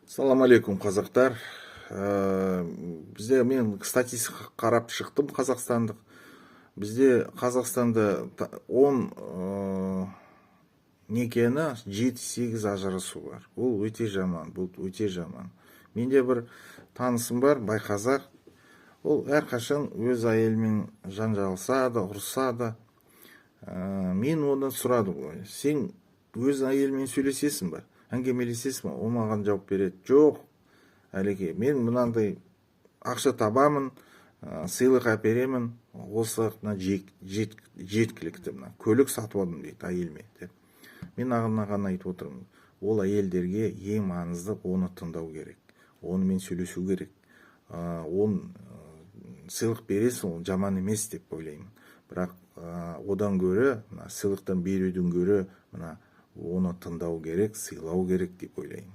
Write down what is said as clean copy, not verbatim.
Салам алейкум, қазақтар. Бізде мен статистика қарап шықтым қазақстандық. Бізде Қазақстанда 10 некені 7-8 ажырасу бар. Ол өте жаман, бұл өте жаман. Менде бір танысым бар, байқазақ. Ол әрқашан өз әйелімен жанжалысады, ұрысады. Мен оны сұрадым ғой. Сен өз әйелімен сөйлесесің ба? Әңгемелесесің ба? Ол маған жауап береді. Жоқ, әлеке, мен мынандай ақша табамын, сыйлық әперемін, осы жеткілікті, көлік сатып алдым дейді әйеліме деп. Мен ағына айтып отырмын, ол әйелдерге ең маңызды оны тыңдау керек, онымен сөйлесу керек. Он сыйлық бересің, ол жаман емес деп ойлаймын. Бірақ одан гөрі, сыйлықтан беруден гөрі оны тыңдау керек, сыйлау керек деп ойлаймын.